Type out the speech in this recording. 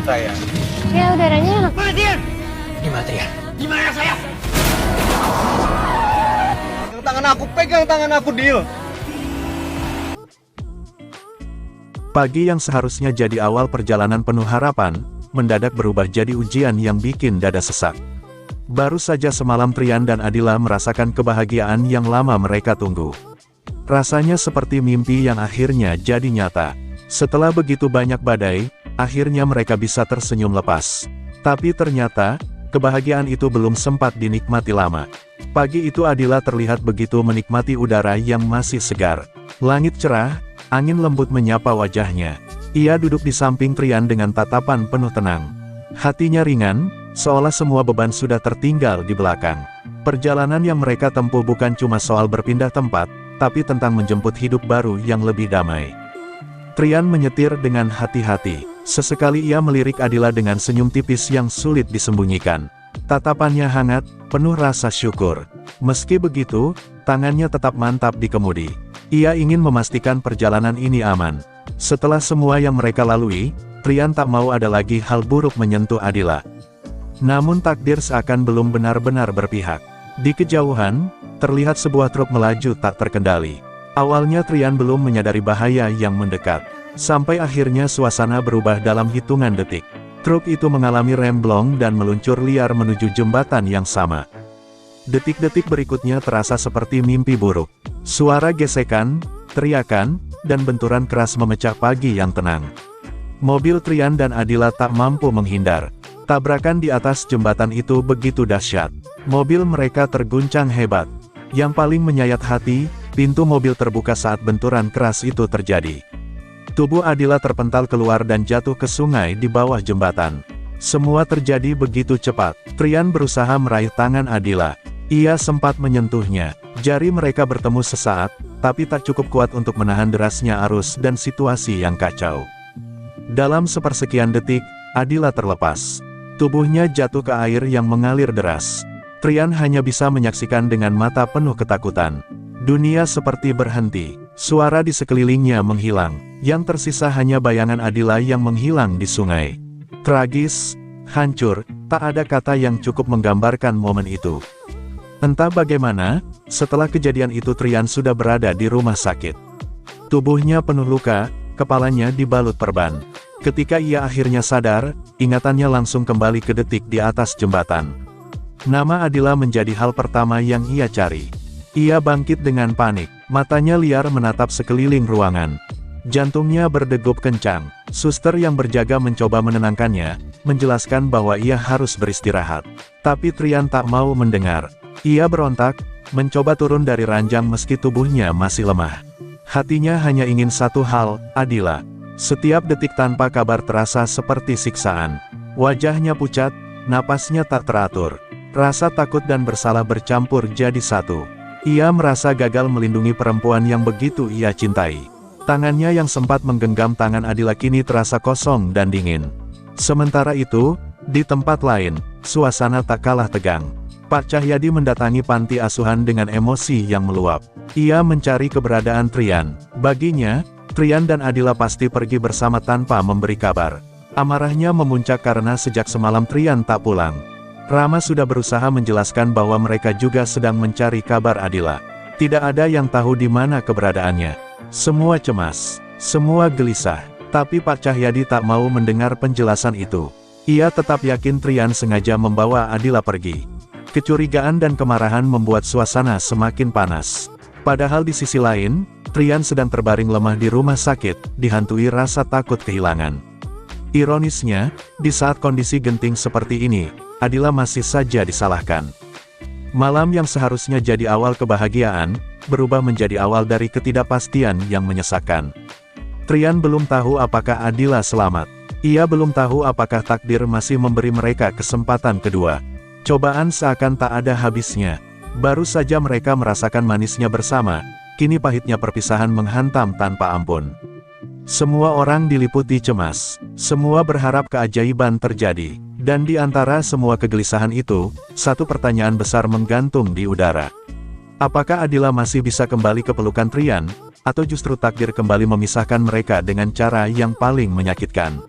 saya. Ya udaranya enak. Mana dia? Gimana Trian? Gimana saya? Pegang tangan aku, Dil. Pagi yang seharusnya jadi awal perjalanan penuh harapan, mendadak berubah jadi ujian yang bikin dada sesak. Baru saja semalam Trian dan Adila merasakan kebahagiaan yang lama mereka tunggu. Rasanya seperti mimpi yang akhirnya jadi nyata. Setelah begitu banyak badai, akhirnya mereka bisa tersenyum lepas. Tapi ternyata, kebahagiaan itu belum sempat dinikmati lama. Pagi itu Adila terlihat begitu menikmati udara yang masih segar. Langit cerah, angin lembut menyapa wajahnya. Ia duduk di samping Trian dengan tatapan penuh tenang. Hatinya ringan, seolah semua beban sudah tertinggal di belakang. Perjalanan yang mereka tempuh bukan cuma soal berpindah tempat, tapi tentang menjemput hidup baru yang lebih damai. Trian menyetir dengan hati-hati. Sesekali ia melirik Adila dengan senyum tipis yang sulit disembunyikan. Tatapannya hangat, penuh rasa syukur. Meski begitu, tangannya tetap mantap di kemudi. Ia ingin memastikan perjalanan ini aman. Setelah semua yang mereka lalui, Trian tak mau ada lagi hal buruk menyentuh Adila. Namun takdir seakan belum benar-benar berpihak. Di kejauhan, terlihat sebuah truk melaju tak terkendali. Awalnya Trian belum menyadari bahaya yang mendekat. Sampai akhirnya suasana berubah dalam hitungan detik. Truk itu mengalami remblong dan meluncur liar menuju jembatan yang sama. Detik-detik berikutnya terasa seperti mimpi buruk. Suara gesekan, teriakan, dan benturan keras memecah pagi yang tenang. Mobil Trian dan Adila tak mampu menghindar. Tabrakan di atas jembatan itu begitu dahsyat. Mobil mereka terguncang hebat. Yang paling menyayat hati, pintu mobil terbuka saat benturan keras itu terjadi. Tubuh Adila terpental keluar dan jatuh ke sungai di bawah jembatan. Semua terjadi begitu cepat. Trian berusaha meraih tangan Adila. Ia sempat menyentuhnya. Jari mereka bertemu sesaat, tapi tak cukup kuat untuk menahan derasnya arus dan situasi yang kacau. Dalam sepersekian detik, Adila terlepas. Tubuhnya jatuh ke air yang mengalir deras. Trian hanya bisa menyaksikan dengan mata penuh ketakutan. Dunia seperti berhenti. Suara di sekelilingnya menghilang. Yang tersisa hanya bayangan Adila yang menghilang di sungai. Tragis, hancur, tak ada kata yang cukup menggambarkan momen itu. Entah bagaimana, setelah kejadian itu Trian sudah berada di rumah sakit. Tubuhnya penuh luka, kepalanya dibalut perban. Ketika ia akhirnya sadar, ingatannya langsung kembali ke detik di atas jembatan. Nama Adila menjadi hal pertama yang ia cari. Ia bangkit dengan panik, matanya liar menatap sekeliling ruangan. Jantungnya berdegup kencang. Suster yang berjaga mencoba menenangkannya, menjelaskan bahwa ia harus beristirahat. Tapi Trian tak mau mendengar. Ia berontak, mencoba turun dari ranjang meski tubuhnya masih lemah. Hatinya hanya ingin satu hal, Adila. Setiap detik tanpa kabar terasa seperti siksaan. Wajahnya pucat, napasnya tak teratur. Rasa takut dan bersalah bercampur jadi satu. Ia merasa gagal melindungi perempuan yang begitu ia cintai. Tangannya yang sempat menggenggam tangan Adila kini terasa kosong dan dingin. Sementara itu, di tempat lain, suasana tak kalah tegang. Pak Cahyadi mendatangi panti asuhan dengan emosi yang meluap. Ia mencari keberadaan Trian. Baginya, Trian dan Adila pasti pergi bersama tanpa memberi kabar. Amarahnya memuncak karena sejak semalam Trian tak pulang. Rama sudah berusaha menjelaskan bahwa mereka juga sedang mencari kabar Adila. Tidak ada yang tahu di mana keberadaannya. Semua cemas, semua gelisah. Tapi Pak Cahyadi tak mau mendengar penjelasan itu. Ia tetap yakin Trian sengaja membawa Adila pergi. Kecurigaan dan kemarahan membuat suasana semakin panas. Padahal di sisi lain, Trian sedang terbaring lemah di rumah sakit, dihantui rasa takut kehilangan. Ironisnya, di saat kondisi genting seperti ini, Adila masih saja disalahkan. Malam yang seharusnya jadi awal kebahagiaan, berubah menjadi awal dari ketidakpastian yang menyesakkan. Trian belum tahu apakah Adila selamat. Ia belum tahu apakah takdir masih memberi mereka kesempatan kedua. Cobaan seakan tak ada habisnya. Baru saja mereka merasakan manisnya bersama, kini pahitnya perpisahan menghantam tanpa ampun. Semua orang diliputi cemas. Semua berharap keajaiban terjadi. Dan di antara semua kegelisahan itu, satu pertanyaan besar menggantung di udara. Apakah Adila masih bisa kembali ke pelukan Trian, atau justru takdir kembali memisahkan mereka dengan cara yang paling menyakitkan?